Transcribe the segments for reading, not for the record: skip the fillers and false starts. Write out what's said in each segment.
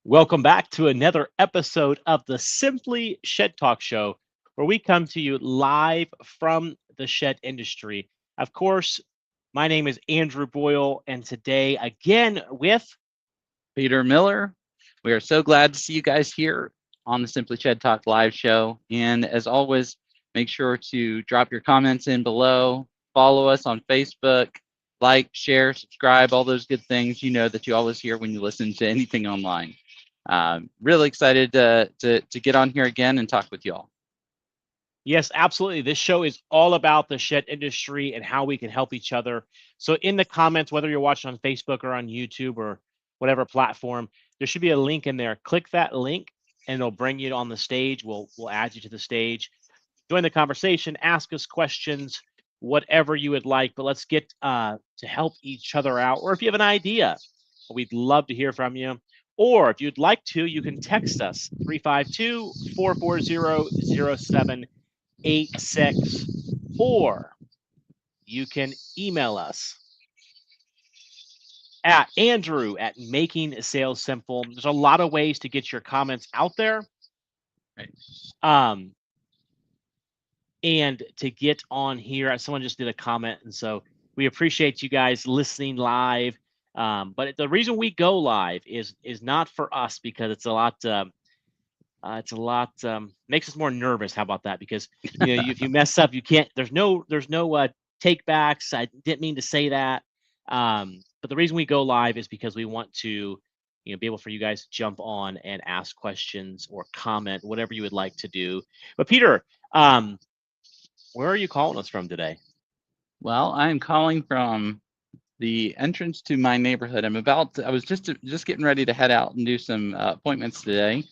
Welcome back to another episode of the Simply Shed Talk Show, where we come to you live from the shed industry. Of course, my name is Andrew Boyle, and today, again, with Peter Miller. We are so glad to see you guys here on the Simply Shed Talk live show. And as always, make sure to drop your comments in below, follow us on Facebook, like, share, subscribe, all those good things you know that you always hear when you listen to anything online. Really excited to get on here again and talk with y'all. yes, absolutely. This show is all about the shed industry and how we can help each other. So, in the comments, whether you're watching on Facebook or on YouTube or whatever platform, there should be a link in there. Click that link, and it'll bring you on the stage. We'll add you to the stage. Join the conversation, ask us questions, whatever you would like. But let's get to help each other out. Or if you have an idea, we'd love to hear from you. Or if you'd like to, you can text us 352 440 0786, or you can email us at Andrew at Making Sales Simple. There's a lot of ways to get your comments out there. Right. Um, and to get on here, someone just did a comment, and so we appreciate you guys listening live. But the reason we go live is not for us, because it's a lot. Makes us more nervous. How about that? Because if you mess up, you can't. There's no take backs. I didn't mean to say that. But the reason we go live is because we want to be able for you guys to jump on and ask questions or comment, whatever you would like to do. But Peter, where are you calling us from today? Well, I'm calling from the entrance to my neighborhood. I was just getting ready to head out and do some appointments today,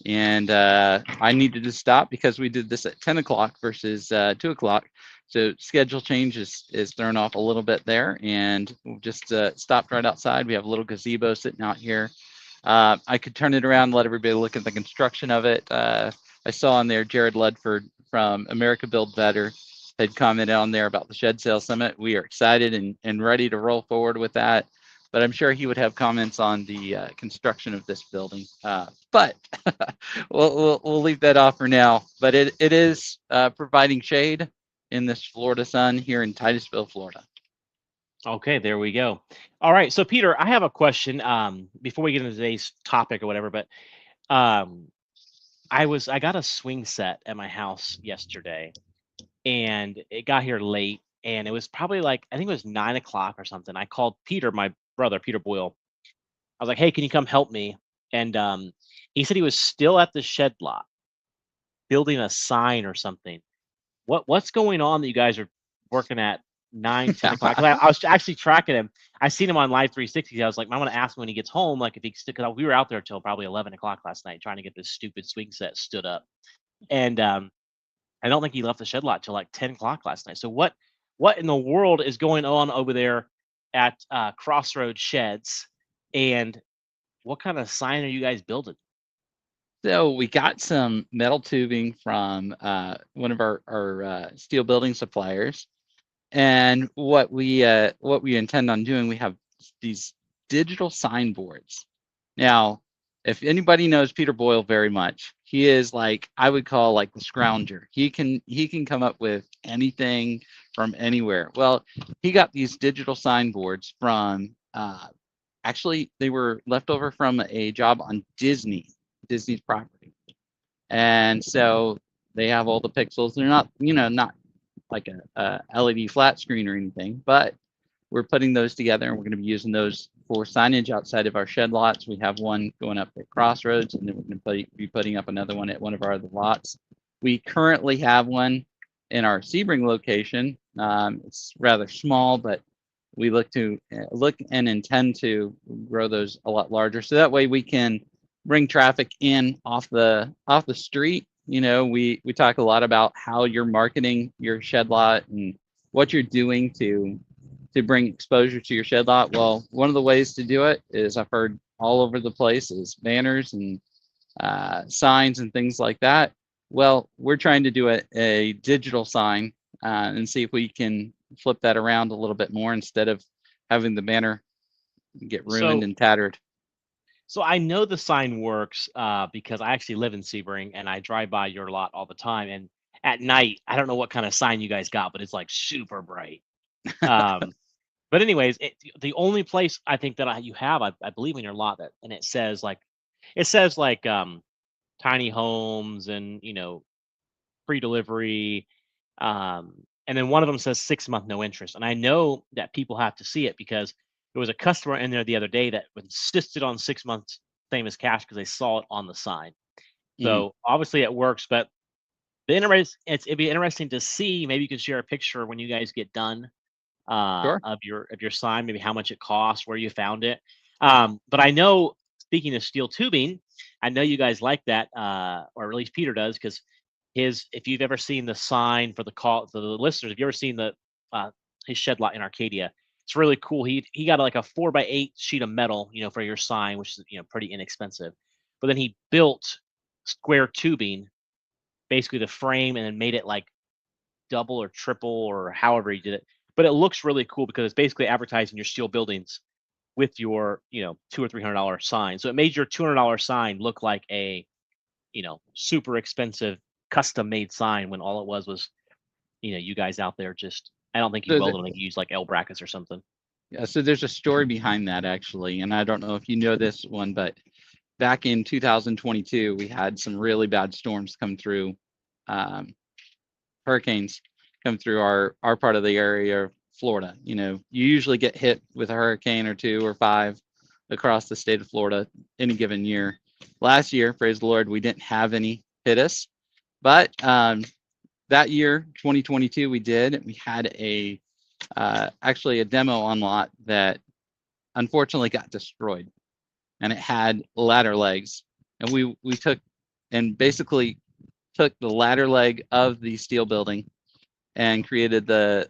and I needed to stop because we did this at 10 o'clock versus 2 o'clock. So schedule change is thrown off a little bit there, and we've just stopped right outside. We have a little gazebo sitting out here. I could turn it around and let everybody look at the construction of it. I saw on there Jared Ludford from America Build Better had commented on there about the Shed Sale Summit. We are excited and ready to roll forward with that. But I'm sure he would have comments on the construction of this building. But we'll leave that off for now. But it is providing shade in this Florida sun here in Titusville, Florida. Okay, there we go. All right, so Peter, I have a question before we get into today's topic or whatever. But um, I got a swing set at my house yesterday, and it got here late, and it was probably like, I think it was 9 o'clock or something. I called Peter, my brother, Peter Boyle. I was like, "Hey, can you come help me?" And he said he was still at the shed lot building a sign or something. What's going on that you guys are working at 9, 10 o'clock? 'Cause I was actually tracking him. I seen him on Live 360. I was like, I want to ask him when he gets home, like if he stick. Cause we were out there till probably 11 o'clock last night trying to get this stupid swing set stood up, and I don't think he left the shed lot till like 10 o'clock last night. So what in the world is going on over there at Crossroads Sheds, and what kind of sign are you guys building? So we got some metal tubing from one of our steel building suppliers. And what we intend on doing, we have these digital signboards. Now, if anybody knows Peter Boyle very much, he is like, I would call like the scrounger. He can come up with anything from anywhere. Well, he got these digital signboards from actually they were left over from a job on Disney's property. And so they have all the pixels. They're not, not like a LED flat screen or anything, but we're putting those together and we're going to be using those for signage outside of our shed lots. We have one going up at Crossroads, and then we're going to be putting up another one at one of our other lots. We currently have one in our Sebring location. It's rather small, but we look and intend to grow those a lot larger, so that way we can bring traffic in off the street. We talk a lot about how you're marketing your shed lot and what you're doing to bring exposure to your shed lot. Well, one of the ways to do it is, I've heard all over the place, is banners and signs and things like that. Well, we're trying to do a digital sign and see if we can flip that around a little bit more instead of having the banner get ruined So and tattered. So I know the sign works because I actually live in Sebring and I drive by your lot all the time. And at night, I don't know what kind of sign you guys got, but it's like super bright. Um, but anyways, the only place I think that you have, I believe in your lot that, and it says like tiny homes and free delivery, and then one of them says 6 month no interest. And I know that people have to see it because there was a customer in there the other day that insisted on 6 months same as cash because they saw it on the sign. Mm, So obviously it works, but it'd be interesting to see. Maybe you can share a picture when you guys get done sure. of your sign, maybe how much it costs, where you found it. But I know, speaking of steel tubing, I know you guys like that, or at least Peter does, because if you've ever seen the sign for the listeners, if you ever seen his shed lot in Arcadia, it's really cool. He got like a 4x8 sheet of metal, for your sign, which is pretty inexpensive. But then he built square tubing, basically the frame, and then made it like double or triple or however he did it. But it looks really cool because it's basically advertising your steel buildings with your, $200 or $300 sign. So it made your $200 sign look like a, super expensive custom made sign when all it was, you guys out there just, I don't think you So welded, I think you used like L brackets or something. yeah, so there's a story behind that actually, and I don't know if you know this one, but back in 2022, we had some really bad storms come through, um, hurricanes come through our part of the area of Florida. You usually get hit with a hurricane or two or five across the state of Florida any given year. Last year, praise the Lord, we didn't have any hit us, but that year, 2022, we did. We had actually a demo on lot that unfortunately got destroyed, and it had ladder legs, and we took and basically took the ladder leg of the steel building and created the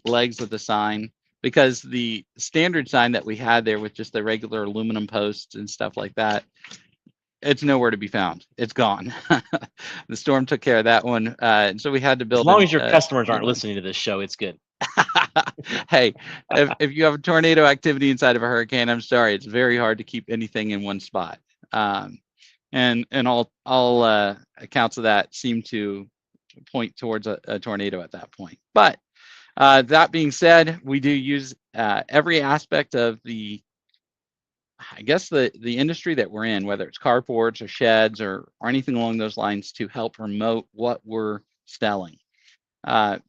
legs of the sign, because the standard sign that we had there with just the regular aluminum posts and stuff like that, it's nowhere to be found. It's gone. The storm took care of that one, and so we had to As build long a as your customers new aren't one. listening to this show, it's good. Hey, if you have a tornado activity inside of a hurricane, I'm sorry, it's very hard to keep anything in one spot. Um, and all accounts of that seem to point towards a tornado at that point. But that being said, we do use every aspect of I guess the industry that we're in, whether it's carports or sheds or anything along those lines, to help promote what we're selling.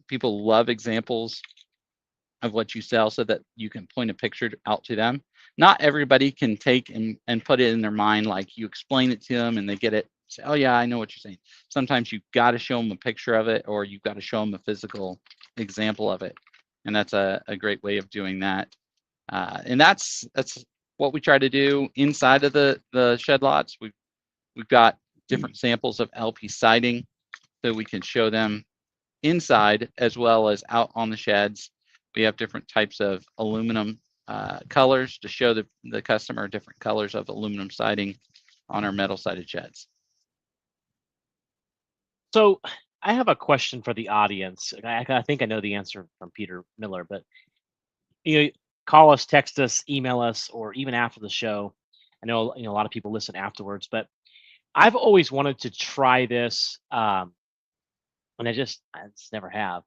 People love examples of what you sell so that you can point a picture out to them. Not everybody can take and put it in their mind, like you explain it to them and they get it, say, oh yeah, I know what you're saying. Sometimes you've got to show them a picture of it, or you've got to show them a physical example of it. And that's a great way of doing that. And that's what we try to do inside of the shed lots. We've got different samples of LP siding so we can show them inside as well as out on the sheds. We have different types of aluminum colors to show the customer different colors of aluminum siding on our metal sided sheds. So I have a question for the audience. I think I know the answer from Peter Miller, but you know, call us, text us, email us, or even after the show. I know a lot of people listen afterwards, but I've always wanted to try this, and I just never have.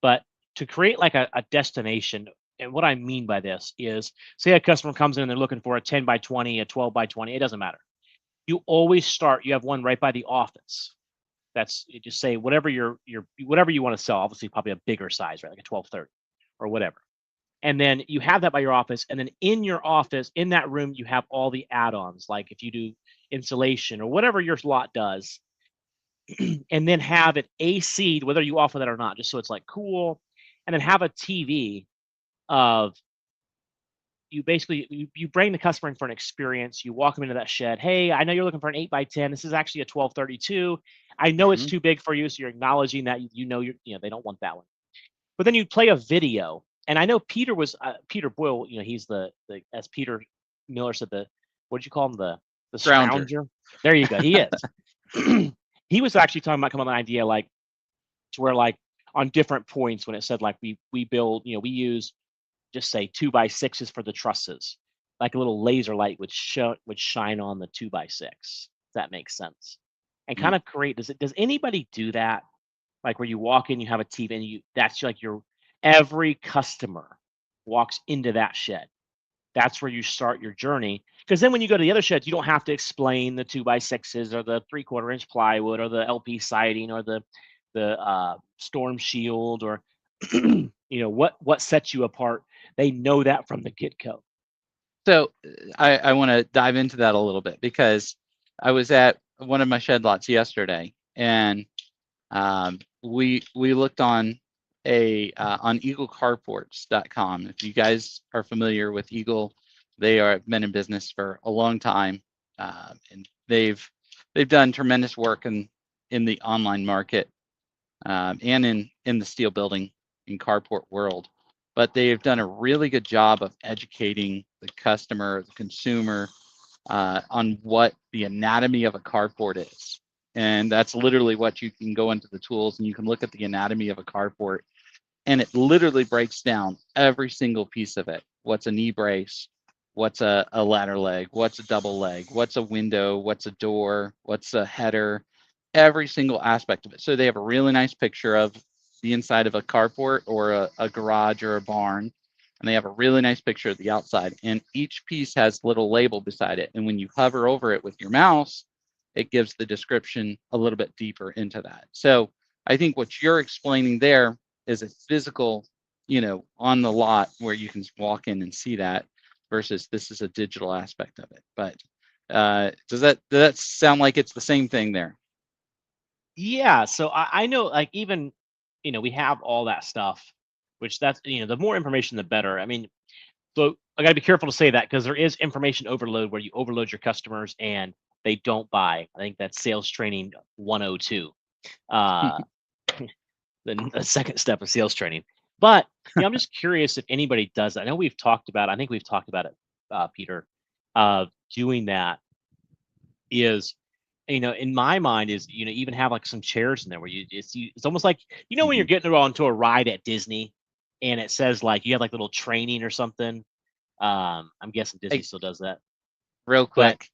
But to create like a destination, and what I mean by this is, say a customer comes in and they're looking for a 10 by 20, a 12 by 20, it doesn't matter. You always start. You have one right by the office. You just say your whatever you want to sell. Obviously, probably a bigger size, right, like a 1230 or whatever. And then you have that by your office, and then in your office, in that room, you have all the add-ons, like if you do insulation or whatever your lot does, and then have it AC'd, whether you offer that or not, just so it's like cool, and then have a TV of you bring the customer in for an experience. You walk them into that shed. Hey, I know you're looking for an 8 by 10. This is actually a 1232. I know it's Mhm. too big for you, so you're acknowledging that they don't want that one. But then you play a video, and I know Peter Boyle. He's the as Peter Miller said, what did you call him, the Grounder. scrounger? There you go. He is. He was actually talking about coming up with an idea like to where like on different points when it said like we build we use just say 2x6s for the trusses, like a little laser light would shine on the 2x6. If that makes sense. And kind Mm. of create, does anybody do that? Like where you walk in, you have a TV, and that's like your every customer walks into that shed. That's where you start your journey. Because then when you go to the other sheds, you don't have to explain the 2x6s or the 3/4 inch plywood or the LP siding or the storm shield or what sets you apart. They know that from the get-go. So I want to dive into that a little bit because I was at one of my shed lots yesterday, and we looked on on eaglecarports.com. If you guys are familiar with Eagle, they are been in business for a long time, and they've done tremendous work in the online market, and in the steel building and carport world. But they've done a really good job of educating the customer, the consumer, on what the anatomy of a carport is. And that's literally what you can go into the tools and you can look at the anatomy of a carport, and it literally breaks down every single piece of it. What's a knee brace? What's a ladder leg? What's a double leg? What's a window? What's a door? What's a header? Every single aspect of it. So they have a really nice picture of the inside of a carport or a garage or a barn, and they have a really nice picture of the outside, and each piece has a little label beside it, and when you hover over it with your mouse, it gives the description a little bit deeper into that. So I think what you're explaining there is a physical, on the lot where you can walk in and see that, versus this is a digital aspect of it. But does that sound like it's the same thing there? Yeah, so I know, like, even we have all that stuff, which that's the more information the better. I mean, so I got to be careful to say that because there is information overload where you overload your customers and they don't buy. I think that's sales training 102. Uh, the second step of sales training. But I'm just curious if anybody does that. I know we've talked about. I think we've talked about it, Peter. Doing that is, in my mind, is even have like some chairs in there where it's almost like when you're getting onto a ride at Disney, and it says like you have like little training or something. I'm guessing Disney still does that. Real quick.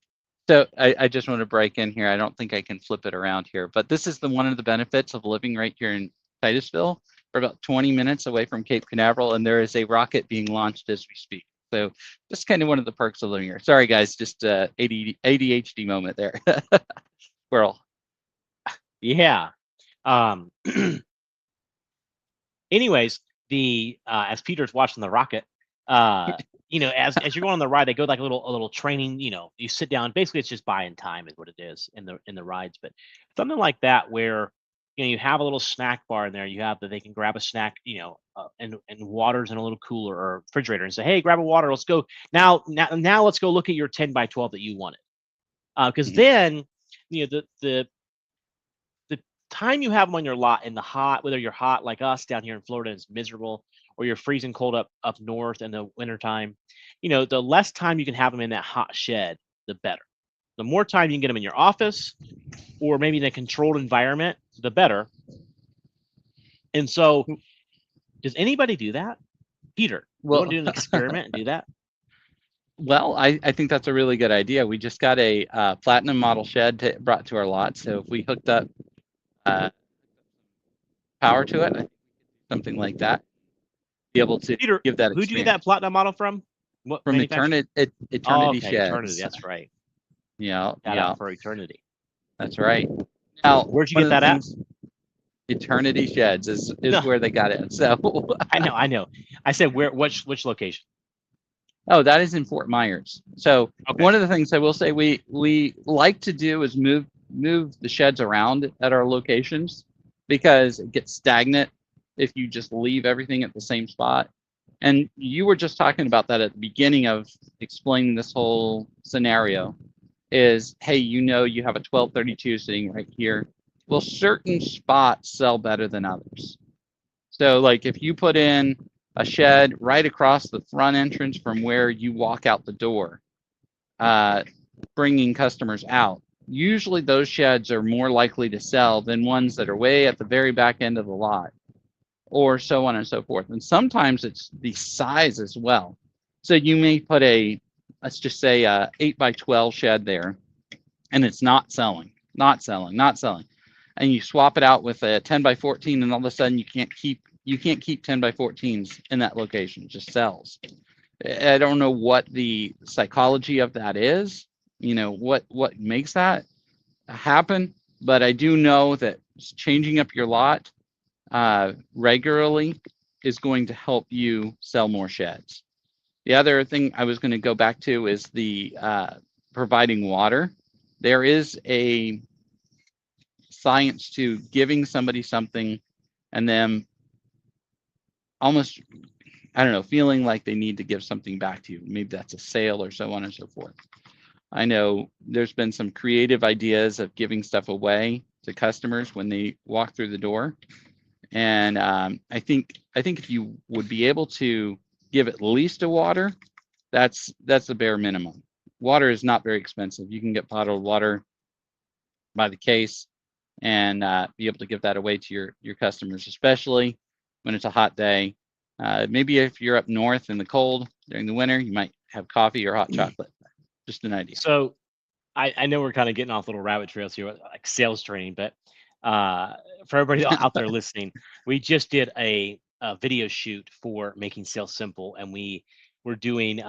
So I just want to break in here. I don't think I can flip it around here, but this is one of the benefits of living right here in Titusville. We're about 20 minutes away from Cape Canaveral, and there is a rocket being launched as we speak. So just kind of one of the perks of living here. Sorry, guys, just ADHD moment there. Squirrel. Yeah. Anyways, as Peter's watching the rocket, as you're going on the ride, they go like a little training. You sit down. Basically, it's just buying time is what it is in the rides. But something like that where you have a little snack bar in there. You have that they can grab a snack, and water's in a little cooler or refrigerator, and say, "Hey, grab a water. Let's go now. Let's go look at your 10x12 that you wanted." Because then, the time you have them on your lot in the hot, whether you're hot like us down here in Florida, it's miserable, or you're freezing cold up north in the wintertime, the less time you can have them in that hot shed, the better. The more time you can get them in your office or maybe in a controlled environment, the better. And so, does anybody do that? Peter, you want to do an experiment and do that? Well, I think that's a really good idea. We just got a platinum model shed brought to our lot. So if we hooked up power to it, something like that, be able to Peter, give that experience. Who do you get that platinum model from? What from Eternity Sheds. Eternity, that's right. Yeah, for Eternity. That's right. Now, where'd you get that at? Eternity Sheds is where they got it. So I know. I said which location? Oh, that is in Fort Myers. So one of the things I will say we like to do is move the sheds around at our locations, because it gets stagnant if you just leave everything at the same spot. And you were just talking about that at the beginning of explaining this whole scenario is, hey, you have a 1232 sitting right here. Well, certain spots sell better than others. So like if you put in a shed right across the front entrance from where you walk out the door, bringing customers out, usually those sheds are more likely to sell than ones that are way at the very back end of the lot, or so on and so forth. And sometimes it's the size as well. So you may put a let's just say 8x12 shed there, and it's not selling, and you swap it out with a 10x14, and all of a sudden you can't keep 10x14s in that location. It just sells. I don't know what the psychology of that is, what makes that happen, but I do know that changing up your lot regularly is going to help you sell more sheds. The other thing I was going to go back to is the providing water. There is a science to giving somebody something and then almost, I don't know, feeling like they need to give something back to you. Maybe that's a sale or so on and so forth. I know there's been some creative ideas of giving stuff away to customers when they walk through the door. And I think if you would be able to give at least a water, that's the bare minimum. Water is not very expensive. You can get bottled water by the case and be able to give that away to your customers, especially when it's a hot day. Maybe if you're up north in the cold during the winter, you might have coffee or hot chocolate. Just an idea. So I know we're kind of getting off little rabbit trails here, like sales training, but for everybody out there listening, we just did a video shoot for Making Sales Simple, and we were doing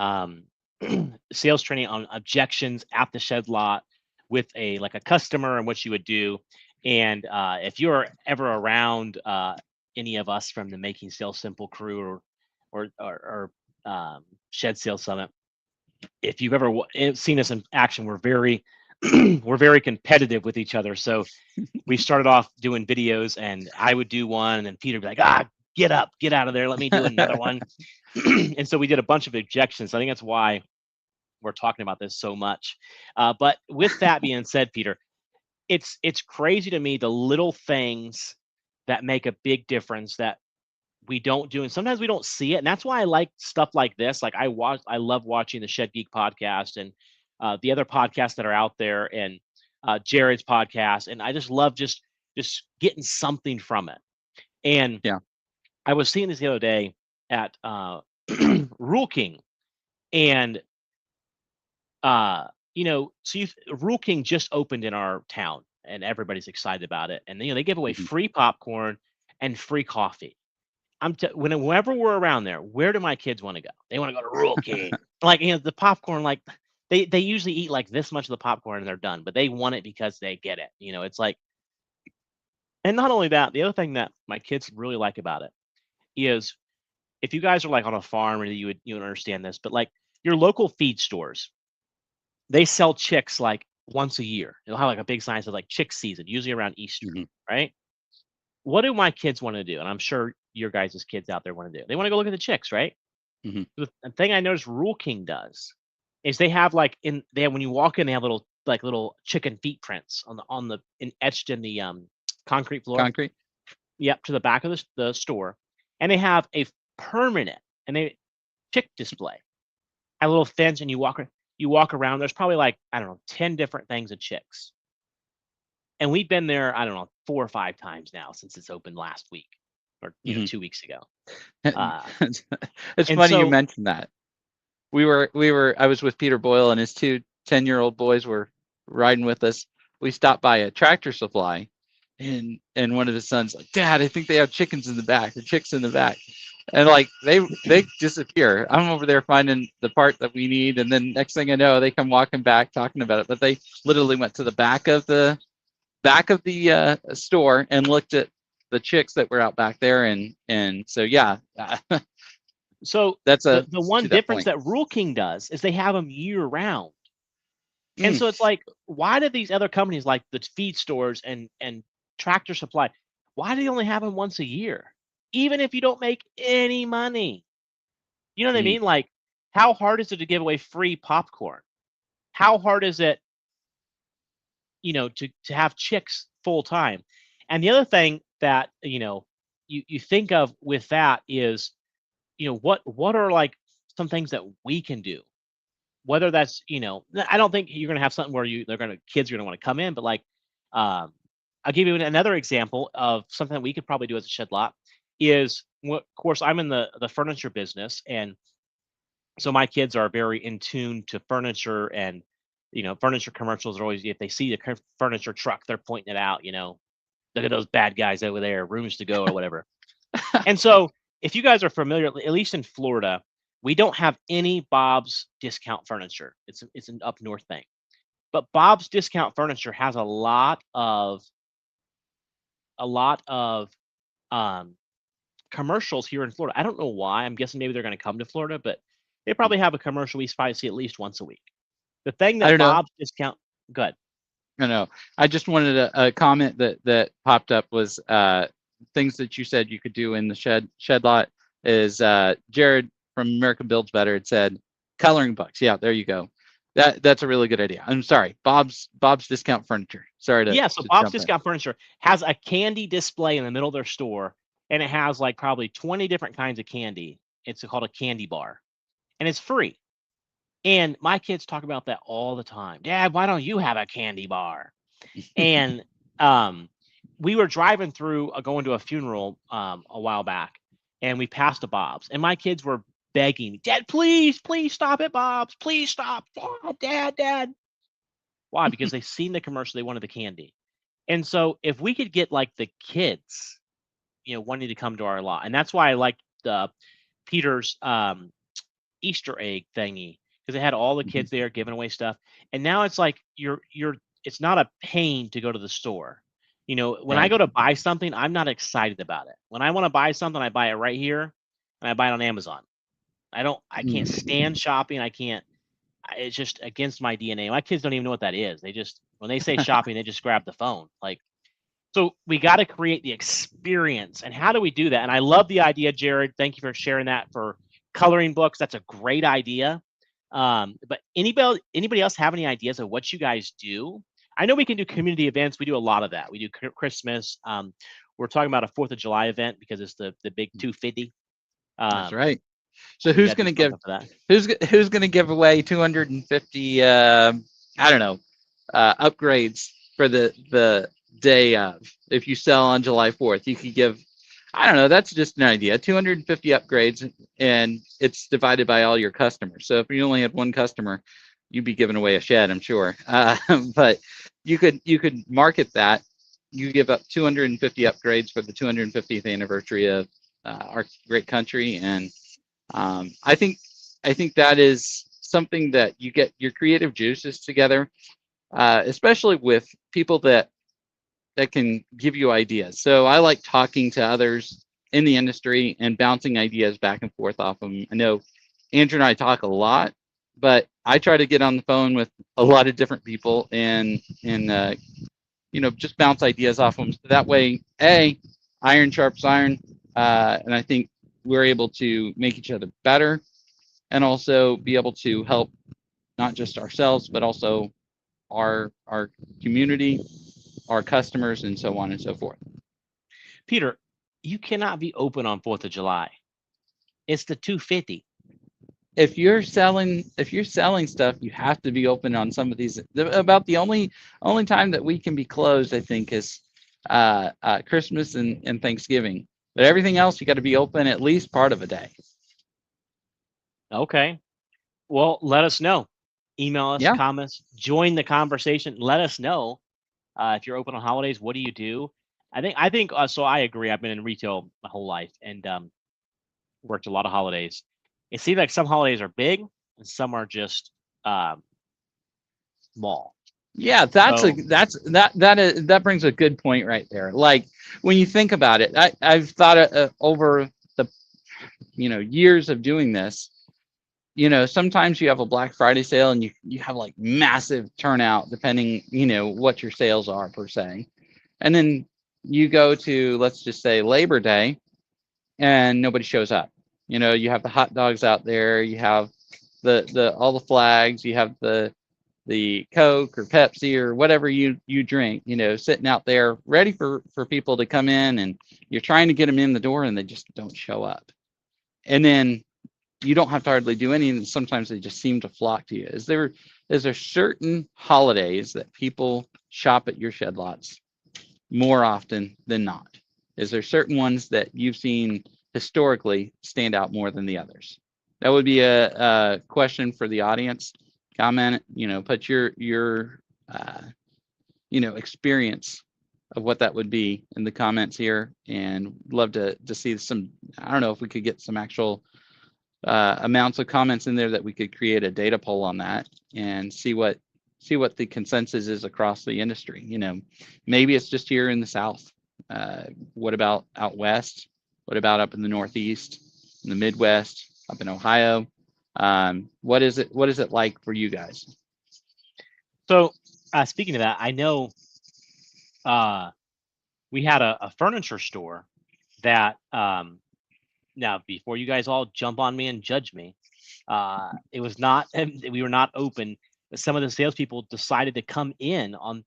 sales training on objections at the shed lot with a customer and what you would do. And if you're ever around any of us from the Making Sales Simple crew or Shed Sales Summit, if you've ever seen us in action, we're very we're very competitive with each other. So we started off doing videos, and I would do one, and Peter would be like, get up, get out of there, let me do another one. And so we did a bunch of objections. I think that's why we're talking about this so much. But with that being said, Peter, it's crazy to me the little things that make a big difference that we don't do, and sometimes we don't see it. And that's why I like stuff like this. Like I love watching the Shed Geek podcast and the other podcasts that are out there, and Jared's podcast, and I just love just getting something from it. And yeah, I was seeing this the other day at Rule King, and Rule King just opened in our town, and everybody's excited about it. And they give away free popcorn and free coffee. Whenever we're around there, where do my kids want to go? They want to go to Rule King. The popcorn, they usually eat like this much of the popcorn and they're done, but they want it because they get it. It's like, and not only that, the other thing that my kids really like about it is, if you guys are like on a farm, or you would understand this, but like your local feed stores, they sell chicks like once a year. They'll have like a big sign that says like chick season, usually around Easter, right? What do my kids want to do? And I'm sure your guys' kids out there want to do. They want to go look at the chicks, right? The thing I noticed Rule King does is they have when you walk in, they have little chicken feet prints etched in the concrete floor. Concrete. Yep, to the back of the store, and they have a permanent chick display, a little fence, and you walk around. There's probably 10 different things of chicks. And we've been there, I don't know, 4 or 5 times now since it's opened last week, or 2 weeks ago. It's funny you mentioned that. I was with Peter Boyle, and his 2 10-year-old boys were riding with us. We stopped by a Tractor Supply, and one of his sons like, Dad, I think they have chickens in the back, or chicks in the back. And they disappear. I'm over there finding the part that we need, and then next thing I know, they come walking back talking about it. But they literally went to the back of the store and looked at the chicks that were out back there, and so yeah. So that's the one difference that Rule King does is they have them year round. And so it's like, why do these other companies like the feed stores and Tractor Supply, why do they only have them once a year? Even if you don't make any money. You know what I mean? Like, how hard is it to give away free popcorn? How hard is it, to have chicks full time? And the other thing that, you think of with that is, what are like some things that we can do? Whether that's, I don't think you're going to have something where kids are going to want to come in, but I'll give you another example of something that we could probably do as a shed lot is, of course, I'm in the furniture business, and So my kids are very in tune to furniture, and furniture commercials are always, if they see the furniture truck, they're pointing it out. Look at those bad guys over there, rooms to go or whatever. And so, if you guys are familiar, at least in Florida, we don't have any Bob's Discount Furniture. It's an up north thing. But Bob's Discount Furniture has a lot of um, commercials here in Florida. I don't know why. I'm guessing maybe they're going to come to Florida, but they probably have a commercial we probably see at least once a week. The thing I that don't know. Bob's Discount, good. I know. I just wanted a comment that popped up was things that you said you could do in the shed lot is Jared from American Builds Better had said coloring books. Yeah, there you go. That's a really good idea. I'm sorry, Bob's Discount Furniture. Sorry Yeah, so to Bob's jump in. Discount Furniture has a candy display in the middle of their store, and it has like probably 20 different kinds of candy. It's called a candy bar, and it's free. And my kids talk about that all the time. Dad, why don't you have a candy bar? And we were driving through, going to a funeral a while back, and we passed a Bob's, and my kids were begging me, Dad, please, please stop at Bob's, please stop, Dad. Why? Because they seen the commercial, they wanted the candy. And so if we could get like the kids, wanting to come to our lot, and that's why I like the Peter's Easter egg thingy, because it had all the kids there giving away stuff. And now it's like it's not a pain to go to the store. When I Right. go to buy something, I'm not excited about it. When I want to buy something, I buy it right here, and I buy it on Amazon. I can't stand shopping. It's just against my DNA. My kids don't even know what that is. They just, when they say shopping, they just grab the phone. Like, so we got to create the experience. And how do we do that? And I love the idea, Jared. Thank you for sharing that for coloring books. That's a great idea. But anybody else have any ideas of what you guys do? I know we can do community events. We do a lot of that. We do Christmas. We're talking about a 4th of July event because it's the big 250. That's right. So We who's got to going do to give something for that. who's going to give away 250 I don't know upgrades for the day of? If you sell on July 4th, you could give, I don't know, that's just an idea, 250 upgrades, and it's divided by all your customers. So if you only had one customer, you'd be giving away a shed, I'm sure. But you could market that. You give up 250 upgrades for the 250th anniversary of our great country, and I think that is something that you get your creative juices together, especially with people that can give you ideas. So I like talking to others in the industry and bouncing ideas back and forth off them. I know Andrew and I talk a lot, but I try to get on the phone with a lot of different people and just bounce ideas off them. So that way, iron sharps iron, and I think we're able to make each other better, and also be able to help not just ourselves but also our community, our customers, and so on and so forth. Peter, you cannot be open on 4th of July. It's the 250. If you're selling stuff, you have to be open on some of these. About the only time that we can be closed, I think, is Christmas and Thanksgiving. But everything else, you got to be open at least part of a day. Okay. Well, let us know. Email us, Yeah. comments, join the conversation. Let us know if you're open on holidays. What do you do? I think. So I agree. I've been in retail my whole life and worked a lot of holidays. It seems like some holidays are big and some are just small. Yeah, that brings a good point right there. Like when you think about it, I've thought over the years of doing this. Sometimes you have a Black Friday sale and you have like massive turnout depending what your sales are per se, and then you go to, let's just say, Labor Day, and nobody shows up. You have the hot dogs out there, you have the all the flags, you have the Coke or Pepsi or whatever you drink, sitting out there ready for people to come in, and you're trying to get them in the door and they just don't show up. And then you don't have to hardly do anything. Sometimes they just seem to flock to you. Is there certain holidays that people shop at your shed lots more often than not? Is there certain ones that you've seen historically stand out more than the others? That would be a question for the audience. Comment, put your experience of what that would be in the comments here, and love to see some. I don't know if we could get some actual amounts of comments in there that we could create a data poll on that and see what the consensus is across the industry. Maybe it's just here in the South. What about out west? What about up in the Northeast, in the Midwest, up in Ohio? What is it like for you guys? So speaking of that, I know we had a furniture store that now before you guys all jump on me and judge me, it was not we were not open. Some of the salespeople decided to come in on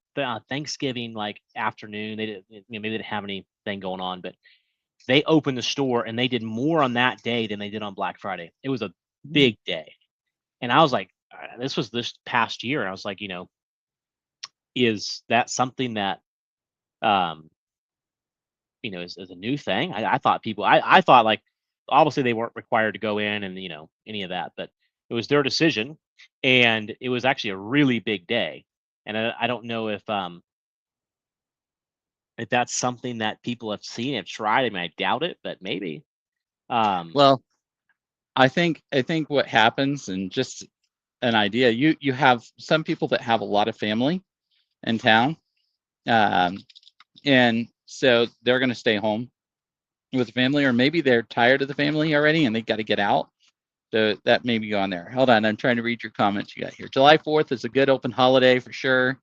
Thanksgiving like afternoon. They didn't, maybe they didn't have anything going on, but they opened the store and they did more on that day than they did on Black Friday. It was a big day, and I was like, this was this past year, and I was like, is that something that um is a new thing? I thought people, I thought like obviously they weren't required to go in and any of that, but it was their decision, and it was actually a really big day, and I don't know if that's something that people have seen, have tried. I mean, I doubt it, but maybe. Well, I think what happens, and just an idea, you have some people that have a lot of family in town, and so they're going to stay home with the family, or maybe they're tired of the family already and they got to get out. So that may be on there. Hold on, I'm trying to read your comments you got here. July 4th is a good open holiday for sure.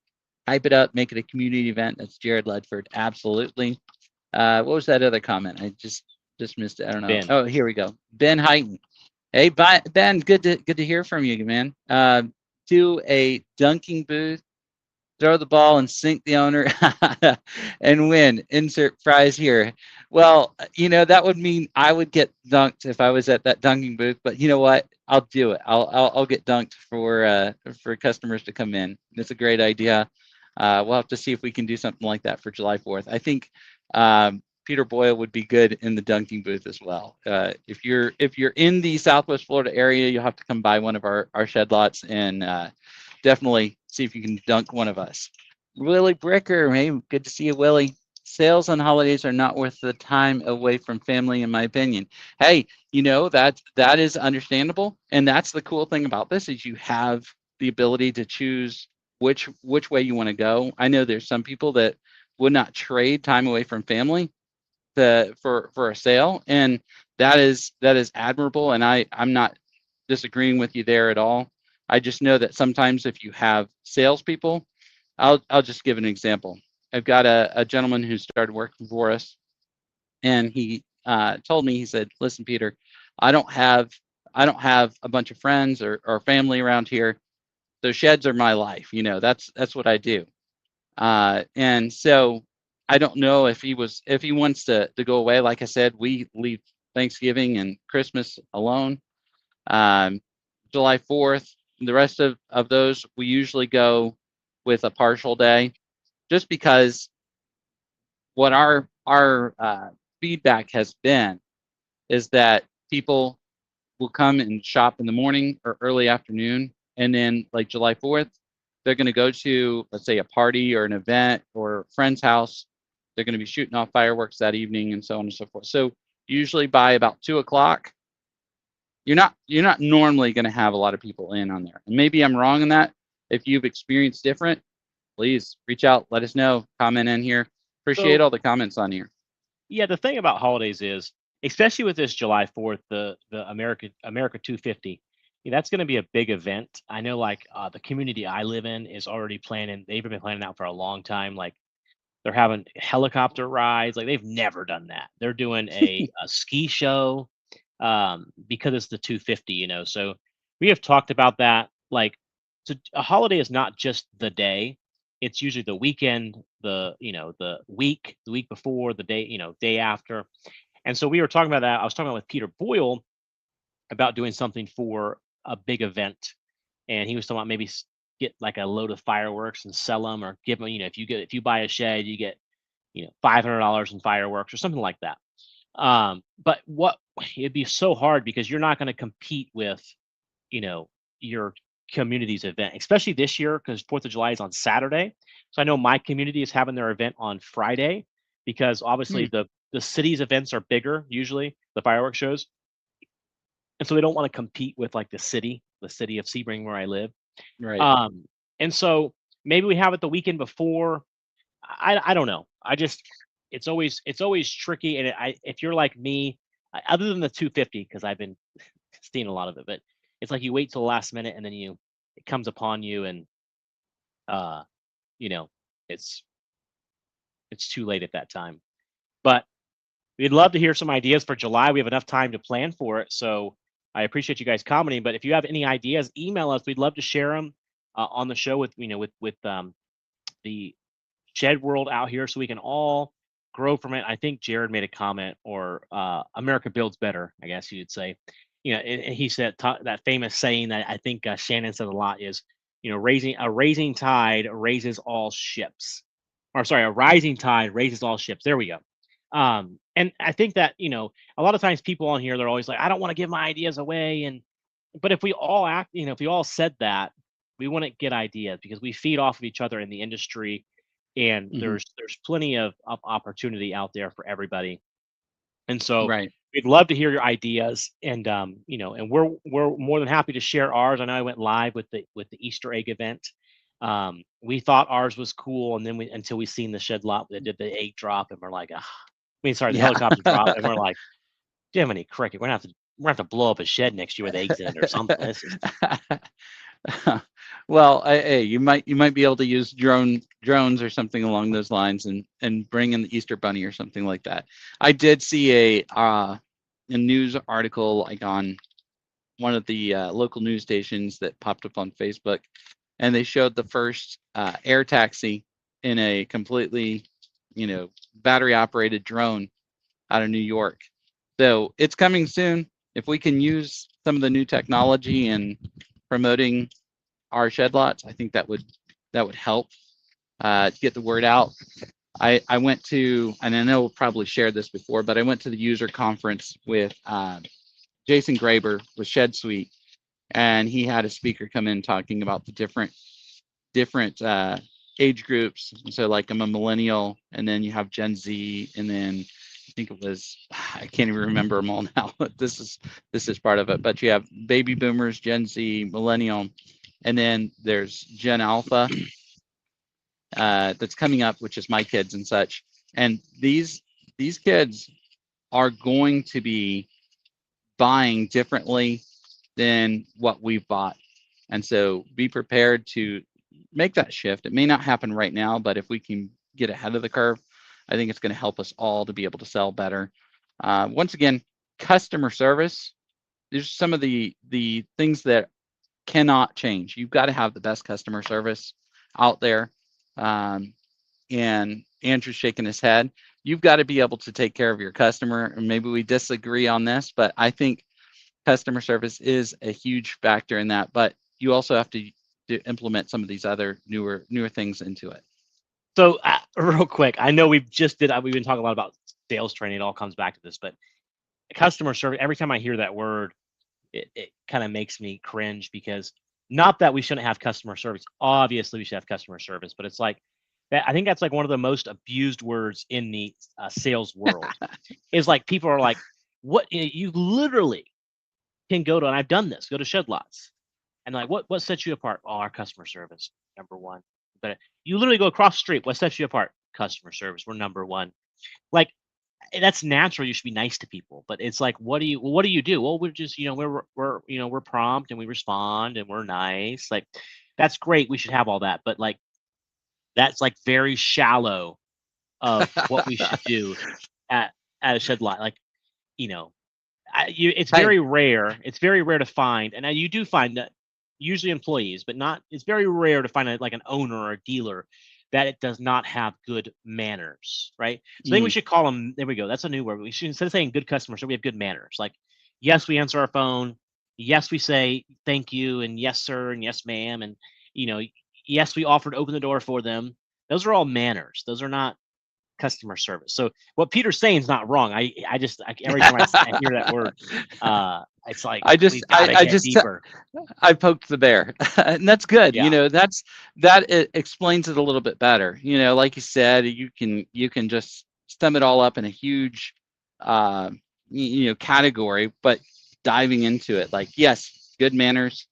Hype it up, make it a community event. That's Jared Ledford. Absolutely. What was that other comment? I just missed it. I don't know. Ben. Oh, here we go. Ben Heighton. Hey, Ben, good to hear from you, man. Do a dunking booth, throw the ball and sink the owner and win. Insert prize here. Well, that would mean I would get dunked if I was at that dunking booth, but you know what? I'll do it. I'll get dunked for customers to come in. It's a great idea. We'll have to see if we can do something like that for July 4th. I think Peter Boyle would be good in the dunking booth as well. If you're in the Southwest Florida area, you'll have to come by one of our shed lots and definitely see if you can dunk one of us. Willie Bricker, hey, good to see you, Willie. Sales on holidays are not worth the time away from family, in my opinion. Hey, that is understandable, and that's the cool thing about this is you have the ability to choose which way you want to go. I know there's some people that would not trade time away from family for a sale, and that is admirable, and I'm not disagreeing with you there at all. I just know that sometimes if you have salespeople, I'll just give an example. I've got a gentleman who started working for us, and he told me, he said, "Listen, Peter, I don't have a bunch of friends or family around here. So sheds are my life. That's what I do." And so I don't know if he wants to go away. Like I said, we leave Thanksgiving and Christmas alone. July 4th, the rest of those, we usually go with a partial day, just because what our feedback has been is that people will come and shop in the morning or early afternoon, and then like July 4th, they're going to go to, let's say, a party or an event or a friend's house. They're going to be shooting off fireworks that evening and so on and so forth. So usually by about 2 o'clock, you're not normally going to have a lot of people in on there. And maybe I'm wrong in that. If you've experienced different, please reach out, let us know, comment in here. Appreciate all the comments on here. Yeah, the thing about holidays is, especially with this July 4th, the America 250, that's going to be a big event. I know, like the community I live in is already planning. They've been planning out for a long time. Like they're having helicopter rides. Like they've never done that. They're doing a ski show because it's the 250. So we have talked about that. Like, so a holiday is not just the day. It's usually the weekend, the week before, the day after. And so we were talking about that. I was talking about with Peter Boyle about doing something for a big event, and he was talking about maybe get like a load of fireworks and sell them, or give them. If you buy a shed, you get $500 in fireworks or something like that. But what it'd be so hard because you're not going to compete with, you know, your community's event, especially this year because Fourth of July is on Saturday. So I know my community is having their event on Friday because obviously Hmm, the city's events are bigger usually, the fireworks shows, and so they don't want to compete with like the city of Sebring where I live. right. Um, and so maybe we have it the weekend before. I don't know. I just it's always tricky, and if you're like me, other than the 250 because I've been seeing a lot of it, but it's like you wait till the last minute and then it comes upon you, and uh, you know, it's it's too late at that time. But we'd love to hear some ideas for July. We have enough time to plan for it, so I appreciate you guys commenting. But if you have any ideas, email us. We'd love to share them on the show with the Shed World out here, so we can all grow from it. I think Jared made a comment, or America builds better, I guess you'd say. And he said that famous saying that I think Shannon said a lot is, raising a raising tide raises all ships, or sorry, a rising tide raises all ships. There we go. And I think that a lot of times people on here they're always like, I don't want to give my ideas away, but if we all act, if we all said that, we wouldn't get ideas because we feed off of each other in the industry, and Hmm, there's plenty of opportunity out there for everybody. And so right. we'd love to hear your ideas, and we're more than happy to share ours. I know I went live with the Easter egg event. We thought ours was cool, and then until we seen the shed lot that did the egg drop, and we're like, ah, I mean, sorry, the Yeah. helicopter drop, and we're like, Jiminy Cricket, we're gonna have to blow up a shed next year with eggs in it or something. This is Well, hey, you might be able to use drones or something along those lines, and bring in the Easter Bunny or something like that. I did see a news article like on one of the local news stations that popped up on Facebook, and they showed the first air taxi in a completely, battery operated drone out of New York. So it's coming soon. If we can use some of the new technology in promoting our shed lots, I think that would help get the word out. I went to, and I know we'll probably share this before, but I went to the user conference with Jason Graber with Shed Suite, and he had a speaker come in talking about the different age groups. So like I'm a millennial, and then you have Gen Z, and then I think it was, I can't even remember them all now. This is part of it, but you have baby boomers, Gen Z, millennial, and then there's Gen Alpha that's coming up, which is my kids and such. And these kids are going to be buying differently than what we've bought. And so be prepared to make that shift. It may not happen right now, but if we can get ahead of the curve, I think it's going to help us all to be able to sell better. Once again, customer service. There's some of the things that cannot change. You've got to have the best customer service out there. Um, and Andrew's shaking his head. You've got to be able to take care of your customer. And maybe we disagree on this, but I think customer service is a huge factor in that. But you also have to implement some of these other newer things into it. so real quick. I know we've been talking a lot about sales training. It all comes back to this, but customer service. Every time I hear that word, it kind of makes me cringe because not that we shouldn't have customer service. Obviously, we should have customer service, but it's like that. I think that's like one of the most abused words in the sales world. Is like people are like, "What you literally can go to," and I've done this. Go to Shed Lots, and like, what sets you apart? Oh, our customer service, number one. But you literally go across the street. What sets you apart? Customer service. We're number one. Like that's natural. You should be nice to people, but it's like, what do you do? Well, we're just, we're prompt and we respond and we're nice. Like, that's great. We should have all that, but like, that's like very shallow of what we should do at a shed lot. Like, you know, it's Hey, very rare. It's very rare to find, and you do find that usually employees, but not. It's very rare to find like an owner or a dealer that it does not have good manners, right? So I think we mm, should call them. There we go. That's a new word. We should, instead of saying good customer service, we have good manners. Like, yes, we answer our phone. Yes, we say thank you and yes, sir, and yes, ma'am, and you know, yes, we offer to open the door for them. Those are all manners. Those are not customer service. So what Peter's saying is not wrong. Every time I hear that word, it's like we've got to get deeper. I poked the bear, and that's good. Yeah. That it explains it a little bit better. Like you said, you can just sum it all up in a huge, category, but diving into it, like, yes, good manners,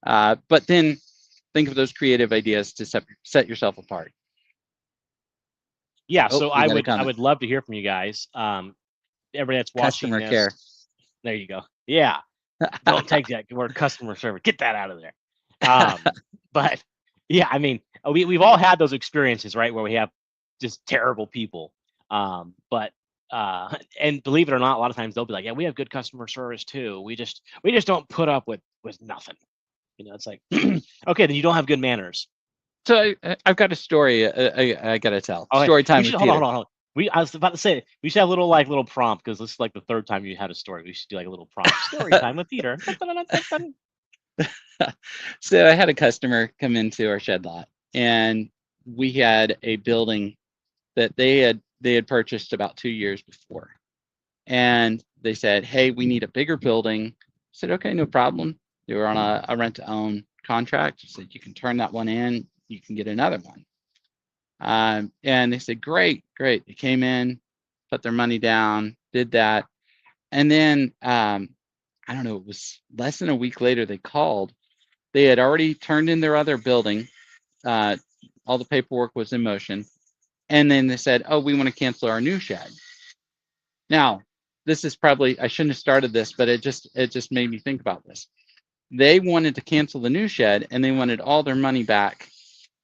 but then think of those creative ideas to set yourself apart. Yeah. Oh, So I would love to hear from you guys. Everybody that's watching customer this, care. There you go. Yeah. Don't take that word customer service. Get that out of there. But yeah, I mean, we've all had those experiences, right, where we have just terrible people. But and believe it or not, a lot of times they'll be like, yeah, we have good customer service too. We just don't put up with nothing. It's like, okay, then you don't have good manners. So I've got a story I got to tell. Okay. Story time with Peter. Hold on. I was about to say, we should have a little prompt, because this is like the third time you had a story. We should do like a little prompt. Story time with Peter. So I had a customer come into our shed lot, and we had a building that they had purchased about 2 years before. And they said, hey, we need a bigger building. I said, okay, no problem. They were on a rent-to-own contract. I said, you can turn that one in. You can get another one. And they said, great. They came in, put their money down, did that. And then, I don't know, it was less than a week later, they called. They had already turned in their other building. All the paperwork was in motion. And then they said, oh, we want to cancel our new shed. Now, this is probably, I shouldn't have started this, but it just made me think about this. They wanted to cancel the new shed, and they wanted all their money back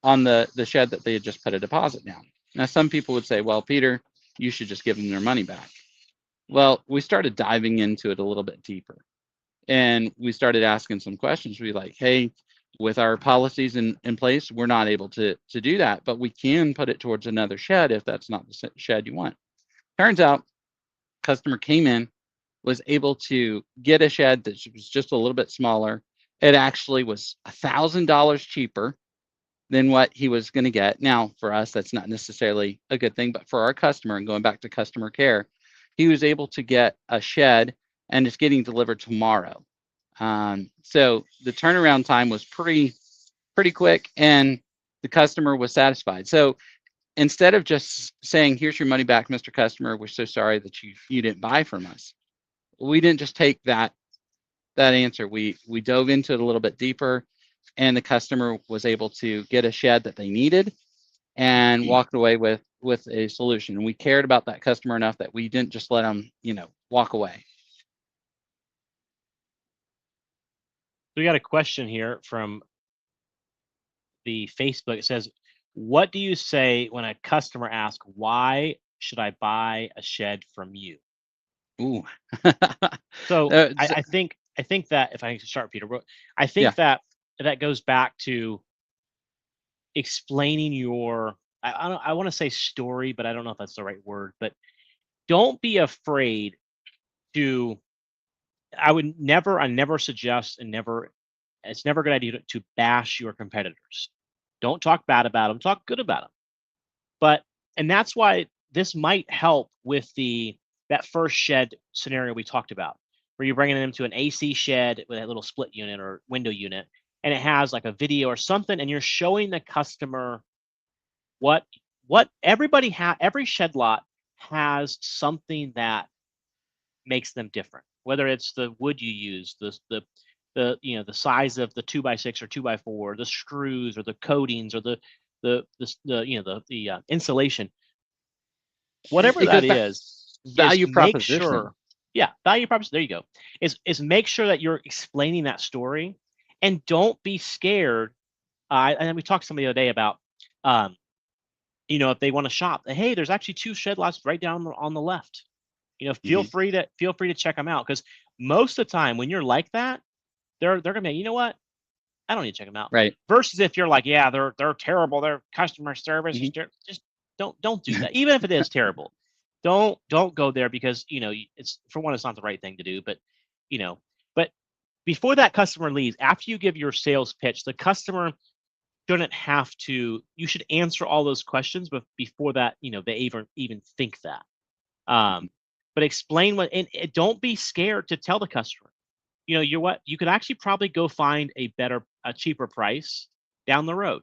on the shed that they had just put a deposit down. Now, some people would say, well, Peter, you should just give them their money back. Well, we started diving into it a little bit deeper, and we started asking some questions. We like, hey, with our policies in place, we're not able to do that, but we can put it towards another shed if that's not the shed you want. Turns out, customer came in, was able to get a shed that was just a little bit smaller. It actually was $1,000 cheaper than what he was going to get. Now, for us, that's not necessarily a good thing, but for our customer, and going back to customer care, he was able to get a shed, and it's getting delivered tomorrow. So the turnaround time was pretty quick, and the customer was satisfied. So instead of just saying, here's your money back, Mr. Customer, we're so sorry that you didn't buy from us, we didn't just take that answer. We dove into it a little bit deeper, and the customer was able to get a shed that they needed and walked away with a solution. And we cared about that customer enough that we didn't just let them, walk away. We got a question here from the Facebook. It says, what do you say when a customer asks, why should I buy a shed from you? Ooh. So I think that, if I can start, Peter, I think that goes back to explaining your, I want to say story, but I don't know if that's the right word. But don't be afraid to. I never suggest, it's never a good idea to bash your competitors. Don't talk bad about them. Talk good about them. And that's why this might help with that first shed scenario we talked about, where you're bringing them to an AC shed with a little split unit or window unit, and it has like a video or something, and you're showing the customer what everybody every shed lot has something that makes them different. Whether it's the wood you use, the size of the 2x6 or 2x4, the screws or the coatings or the insulation, whatever that is, value proposition. Value proposition. There you go. Is make sure that you're explaining that story, and don't be scared. And we talked some the other day about, if they want to shop, hey, there's actually 2 shed lots right down on the left. Feel free to check them out, because most of the time when you're like that, they're gonna be, you know what, I don't need to check them out. Right. Versus if you're like, yeah, they're terrible, their customer service is just don't do that. Even if it is terrible, don't go there, because it's, for one, it's not the right thing to do. But but before that customer leaves, after you give your sales pitch, the customer shouldn't have to. You should answer all those questions, but before that, they even think that. But explain and don't be scared to tell the customer. You could actually probably go find a cheaper price down the road,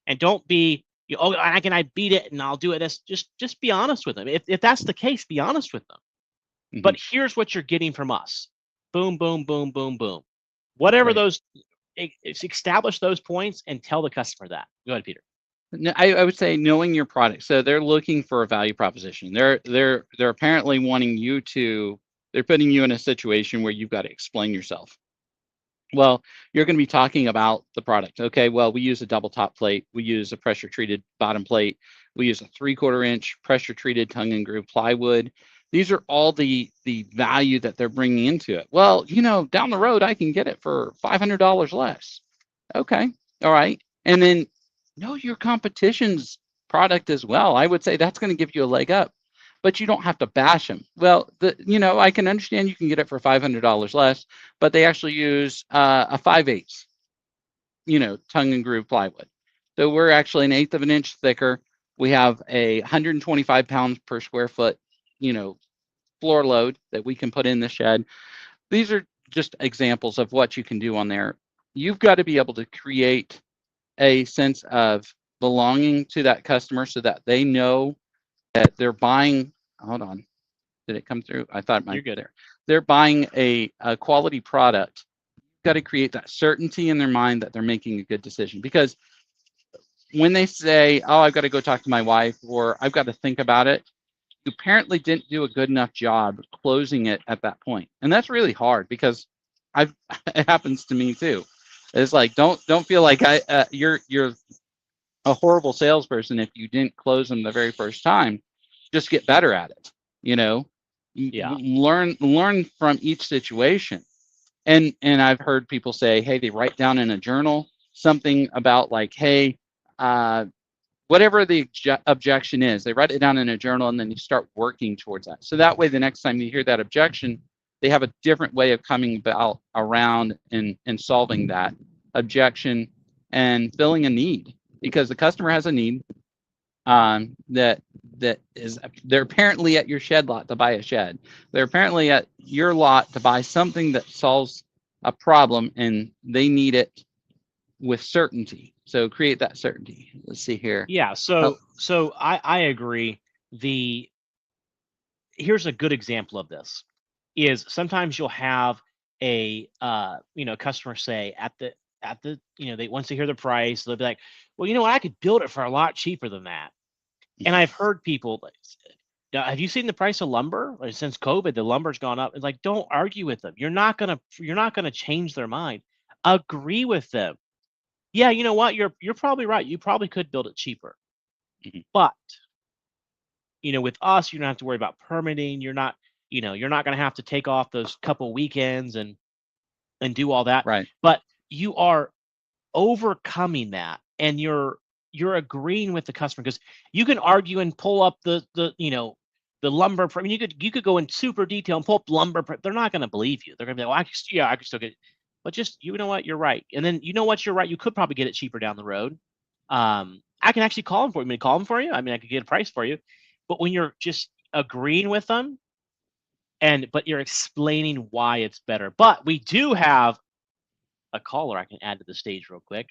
and don't be, oh, I beat it and I'll do it. Just be honest with them. If that's the case, be honest with them. But here's what you're getting from us. Boom, boom, boom, boom, boom. Whatever those, establish those points and tell the customer that. Go ahead, Peter. No, I would say knowing your product. So they're looking for a value proposition. They're apparently wanting you to. They're putting you in a situation where you've got to explain yourself. Well, you're going to be talking about the product. Okay, well, we use a double top plate. We use a pressure treated bottom plate. We use a 3/4 inch pressure treated tongue and groove plywood. These are all the value that they're bringing into it. Well, down the road, I can get it for $500 less. Okay, all right. And then know your competition's product as well. I would say that's going to give you a leg up, but you don't have to bash them. Well, I can understand you can get it for $500 less, but they actually use a 5/8, tongue and groove plywood. So we're actually 1/8 of an inch thicker. We have a 125 pounds per square foot, floor load that we can put in the shed. These are just examples of what you can do on there. You've got to be able to create a sense of belonging to that customer so that they know that they're buying. Hold on, did it come through? I thought it might. You're good. There. They're buying a quality product. You've got to create that certainty in their mind that they're making a good decision. Because when they say, "Oh, I've got to go talk to my wife," or "I've got to think about it," you apparently didn't do a good enough job closing it at that point, and that's really hard because it happens to me too. It's like don't feel like you're a horrible salesperson if you didn't close them the very first time. Just get better at it. Yeah. Learn from each situation. And I've heard people say, hey, they write down in a journal something about like, hey, whatever the objection is, they write it down in a journal and then you start working towards that. So that way, the next time you hear that objection, they have a different way of coming around and solving that objection and filling a need, because the customer has a need that is, they're apparently at your shed lot to buy a shed. They're apparently at your lot to buy something that solves a problem and they need it with certainty. So create that certainty. Let's see here. Yeah. So I agree. Here's a good example of this is sometimes you'll have a customer say at the they once they hear the price, they'll be like, well, I could build it for a lot cheaper than that. And I've heard people, have you seen the price of lumber? Like, since COVID, the lumber's gone up. It's like, don't argue with them. You're not gonna change their mind. Agree with them. Yeah, you know what? You're probably right. You probably could build it cheaper. But with us, you don't have to worry about permitting. You're not gonna have to take off those couple weekends and do all that. Right. But you are overcoming that, and you're agreeing with the customer, because you can argue and pull up the lumber. I mean, you could go in super detail and pull up lumber. They're not going to believe you. They're going to be like, well, I can still get it. But just, you know what, you're right. And then you're right. You could probably get it cheaper down the road. I can actually call them for you. I mean, call them for you. I mean, I could get a price for you. But when you're just agreeing with them, but you're explaining why it's better. But we do have a caller I can add to the stage real quick.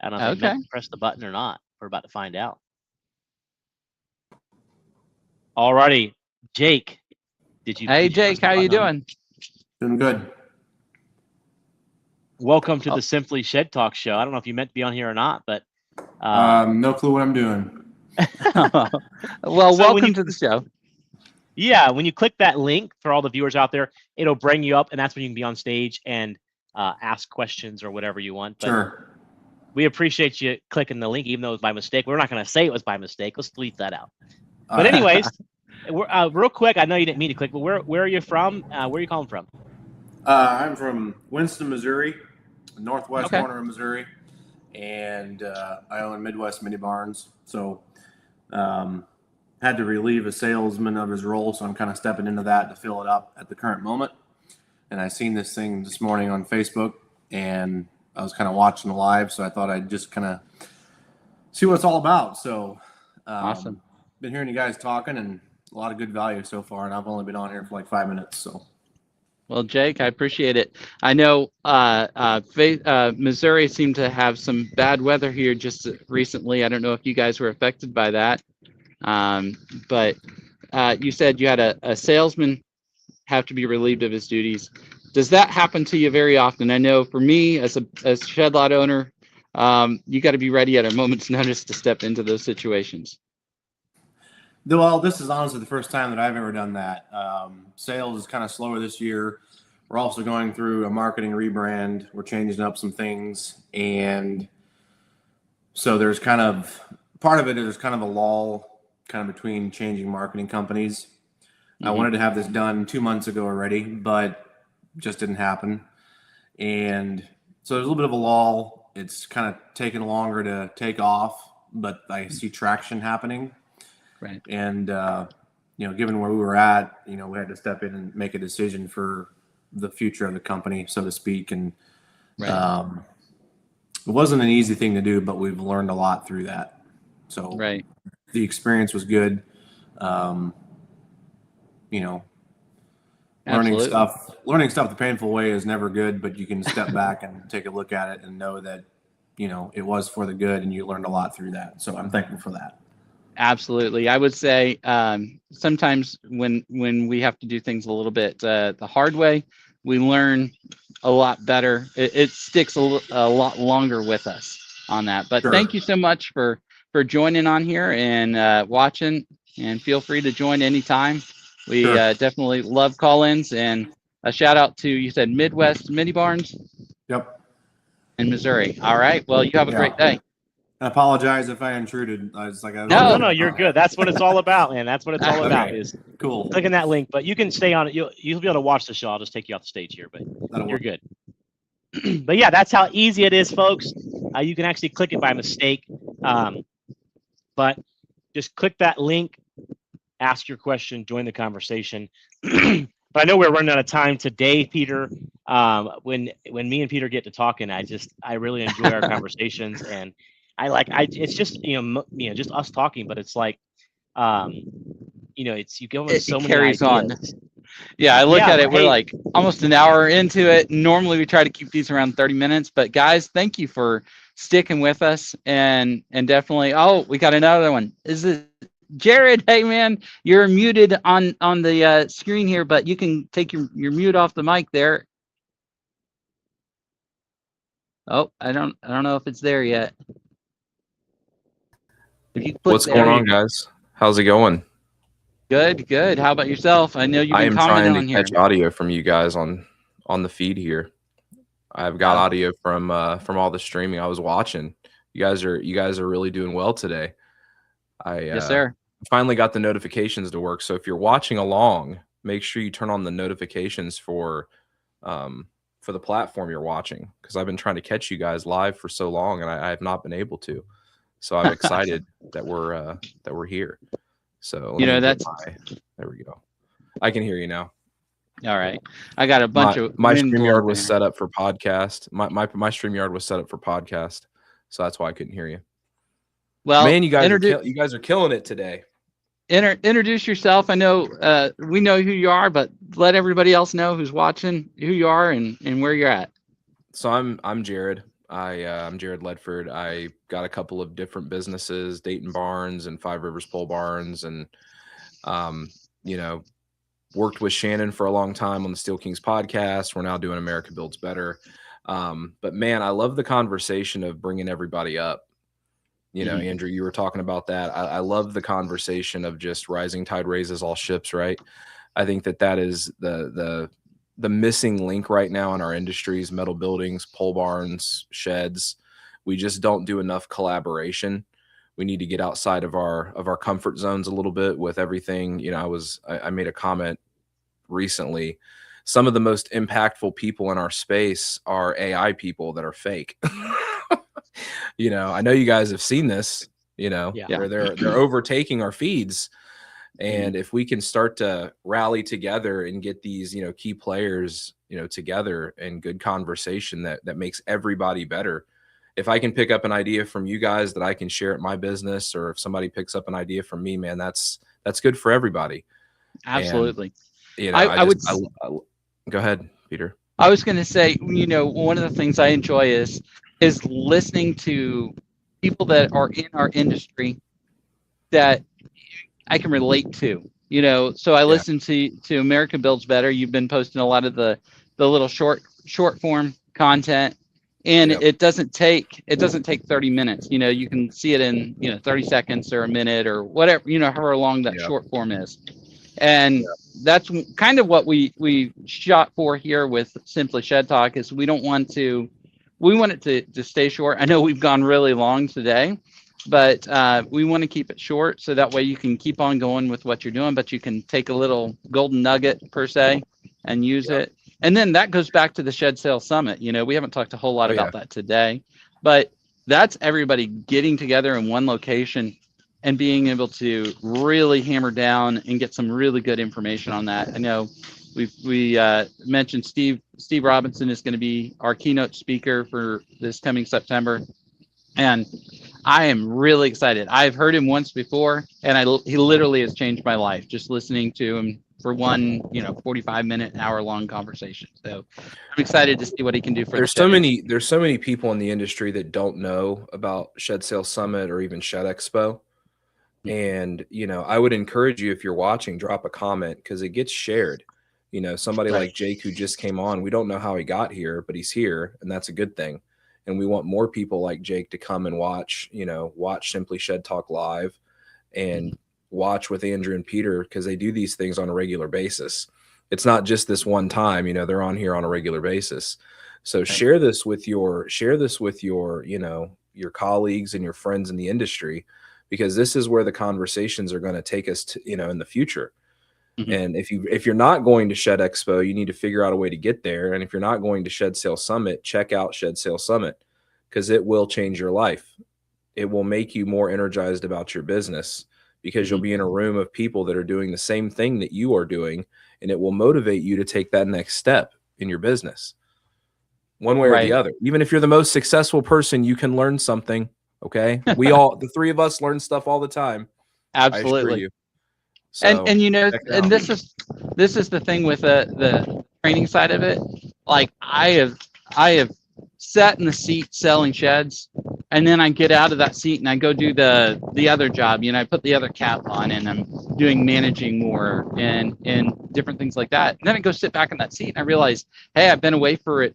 I don't know if I meant to press the button or not. We're about to find out. Alrighty, Jake. Hey, Jake, how you doing? Doing good. Welcome to the Simply Shed Talk show. I don't know if you meant to be on here or not, but no clue what I'm doing. Well, welcome to the show. Yeah, when you click that link, for all the viewers out there, it'll bring you up, and that's when you can be on stage and ask questions or whatever you want. But sure. We appreciate you clicking the link, even though it was by mistake. We're not going to say it was by mistake. Let's delete that out. But anyways, real quick, I know you didn't mean to click, but where are you from? Where are you calling from? I'm from Winston, Missouri, northwest corner of Missouri, and I own Midwest Mini Barns. So had to relieve a salesman of his role, so I'm kind of stepping into that to fill it up at the current moment. And I seen this thing this morning on Facebook, and I was kind of watching live, so I thought I'd just kind of see what it's all about. So Awesome. Been hearing you guys talking and a lot of good value so far, and I've only been on here for like 5 minutes. So Well, Jake, I appreciate it. I know Missouri seemed to have some bad weather here just recently. I don't know if you guys were affected by that, but you said you had a salesman have to be relieved of his duties. Does that happen to you very often? I know for me, as a shed lot owner, you got to be ready at a moment's notice to step into those situations. well, this is honestly the first time that I've ever done that. Sales is kind of slower this year. We're also going through a marketing rebrand. We're changing up some things. And so there's kind of part of it is kind of a lull kind of between changing marketing companies. I wanted to have this done 2 months ago already, but just didn't happen. And so there's a little bit of a lull. It's kind of taken longer to take off, but I see traction happening. Right. And, given where we were at, we had to step in and make a decision for the future of the company, so to speak. And Right. It wasn't an easy thing to do, but we've learned a lot through that. So Right. the experience was good. Learning stuff the painful way is never good, but you can step back and take a look at it and know that, it was for the good and you learned a lot through that. So I'm thankful for that. Absolutely. I would say sometimes when we have to do things a little bit the hard way, we learn a lot better. It sticks a lot longer with us on that. But Thank you so much for joining on here and watching, and feel free to join anytime. We definitely love call-ins, and a shout out to, you said Midwest Mini Barns? Yep. In Missouri. All right. Well, you have a great day. I apologize if I intruded. No, you're good. That's what it's all about, man. That's what it's all about. Is cool. Clicking that link, but you can stay on it. You'll be able to watch the show. I'll just take you off the stage here, but you're good. But yeah, that's how easy it is, folks. You can actually click it by mistake, but just click that link, ask your question, join the conversation. But I know we're running out of time today, Peter. When me and Peter get to talking, I really enjoy our conversations, and it's just just us talking, but it's like it's you go with so many carries ideas. On. Yeah, I look at it. We're like almost an hour into it. Normally we try to keep these around 30 minutes, but guys, thank you for sticking with us, and definitely. Oh, we got another one. Is it Jared? Hey man, you're muted on the screen here, but you can take your mute off the mic there. Oh, I don't know if it's there yet. What's going on, guys? How's it going? Good. How about yourself? I know you've been commenting on here. I am trying to catch audio from you guys on the feed here. I've got audio from all the streaming I was watching. You guys are really doing well today. Yes, sir. Finally got the notifications to work. So if you're watching along, make sure you turn on the notifications for the platform you're watching, because I've been trying to catch you guys live for so long and I have not been able to. So I'm excited that we're here. So there we go. I can hear you now. All right. I got a bunch of my StreamYard was set up for podcast. My StreamYard was set up for podcast, so that's why I couldn't hear you. Well, man, you guys are killing it today. Introduce yourself. I know we know who you are, but let everybody else know who's watching who you are and where you're at. So I'm Jared. I'm Jared Ledford. I got a couple of different businesses, Dayton Barns and Five Rivers Pole Barns, and worked with Shannon for a long time on the Steel Kings podcast. We're now doing America Builds Better. But man, I love the conversation of bringing everybody up. Andrew, you were talking about that. I love the conversation of just rising tide raises all ships, right? I think that is the missing link right now in our industries, metal buildings, pole barns, sheds. We just don't do enough collaboration. We need to get outside of our comfort zones a little bit with everything. I made a comment recently. Some of the most impactful people in our space are AI people that are fake. I know you guys have seen this, where they're overtaking our feeds. And if we can start to rally together and get these, key players, together in good conversation that makes everybody better. if I can pick up an idea from you guys that I can share at my business, or if somebody picks up an idea from me, man, that's good for everybody. Absolutely. And, you know, go ahead, Peter. I was going to say, you know, one of the things I enjoy is listening to people that are in our industry that I can relate to, you know. So I listen to America Builds Better. You've been posting a lot of the little short form content, and it doesn't take 30 minutes. You know, you can see it in, you know, 30 seconds or a minute or whatever, you know, however long that short form is. And that's kind of what we shot for here with Simply Shed Talk. Is we want it to stay short. I know we've gone really long today, but we want to keep it short so that way you can keep on going with what you're doing, but you can take a little golden nugget per se and use it. And then that goes back to the Shed Sales Summit. You know, we haven't talked a whole lot about that today, but that's everybody getting together in one location and being able to really hammer down and get some really good information on that. I know we mentioned Steve Robinson is going to be our keynote speaker for this coming September, and I am really excited. I've heard him once before, and he literally has changed my life just listening to him for one, you know, 45-minute, hour-long conversation. So I'm excited to see what he can do for. There's so many people in the industry that don't know about Shed Sales Summit or even Shed Expo. And, you know, I would encourage you, if you're watching, drop a comment, because it gets shared. You know, somebody like Jake who just came on, we don't know how he got here, but he's here, and that's a good thing. And we want more people like Jake to come and watch Simply Shed Talk live and watch with Andrew and Peter, because they do these things on a regular basis. It's not just this one time, you know, they're on here on a regular basis. So share this with your, you know, your colleagues and your friends in the industry, because this is where the conversations are going to take us to, you know, in the future. And if you're not going to Shed Expo, you need to figure out a way to get there. And if you're not going to Shed Sales Summit, check out Shed Sales Summit, because it will change your life. It will make you more energized about your business, because you'll be in a room of people that are doing the same thing that you are doing, and it will motivate you to take that next step in your business, one way or the other. Even if you're the most successful person, you can learn something. Okay. We all, the three of us, learn stuff all the time. Absolutely. So, and you know, and this is the thing with the training side of it. Like I have sat in the seat selling sheds, and then I get out of that seat and I go do the other job. You know, I put the other cap on and I'm doing managing more and different things like that. And then I go sit back in that seat and I realize, hey, I've been away for,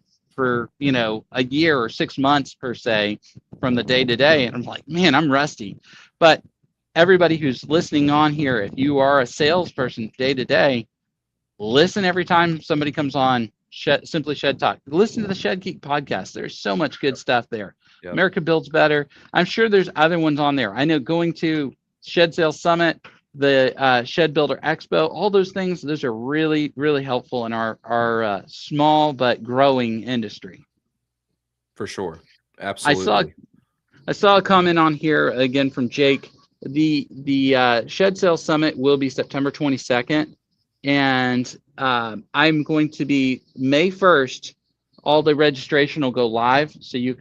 you know, a year or 6 months per se from the day to day. And I'm like, man, I'm rusty. But everybody who's listening on here, if you are a salesperson day to day, listen every time somebody comes on Simply Shed Talk. Listen to the Shed Geek podcast. There's so much good stuff there. America Builds Better. I'm sure there's other ones on there. I know going to Shed Sales Summit, the Shed Builder Expo, all those things, those are really, really helpful in our small but growing industry. For sure. Absolutely. I saw a comment on here again from Jake. The Shed Sales Summit will be September 22nd, and I'm going to be May 1st. All the registration will go live, so you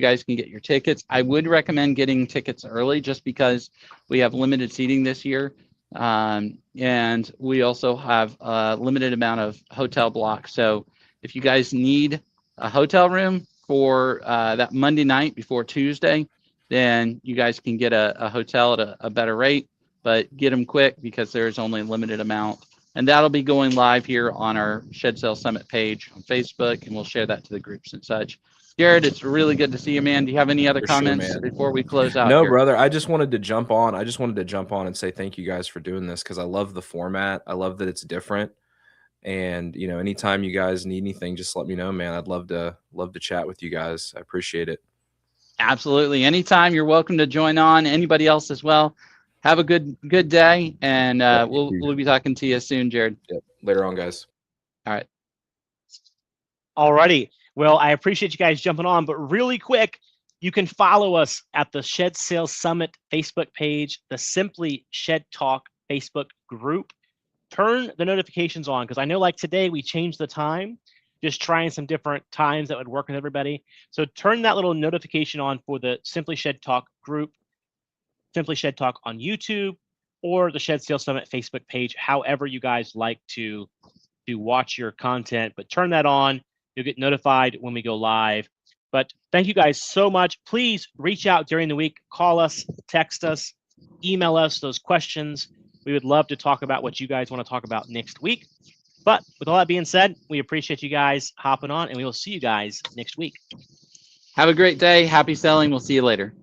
guys can get your tickets. I would recommend getting tickets early, just because we have limited seating this year, and we also have a limited amount of hotel blocks. So if you guys need a hotel room for that Monday night before Tuesday, then you guys can get a hotel at a better rate, but get them quick, because there's only a limited amount. And that'll be going live here on our Shed Sales Summit page on Facebook, and we'll share that to the groups and such. Jared, it's really good to see you, man. Do you have any other comments before we close out? No, brother. I just wanted to jump on. And say thank you guys for doing this, because I love the format. I love that it's different. And, you know, anytime you guys need anything, just let me know, man. I'd love to chat with you guys. I appreciate it. Absolutely. Anytime, you're welcome to join on. Anybody else as well. Have a good day, and we'll be talking to you soon, Jared. Yep. Later on, guys. All right. Alrighty. Well, I appreciate you guys jumping on, but really quick, you can follow us at the Shed Sales Summit Facebook page, the Simply Shed Talk Facebook group. Turn the notifications on, because I know, like today, we changed the time. just trying some different times that would work with everybody. So turn that little notification on for the Simply Shed Talk group, Simply Shed Talk on YouTube, or the Shed Sales Summit Facebook page, however you guys like to watch your content. But turn that on. You'll get notified when we go live. But thank you guys so much. Please reach out during the week. Call us, text us, email us those questions. We would love to talk about what you guys want to talk about next week. But with all that being said, we appreciate you guys hopping on, and we will see you guys next week. Have a great day. Happy selling. We'll see you later.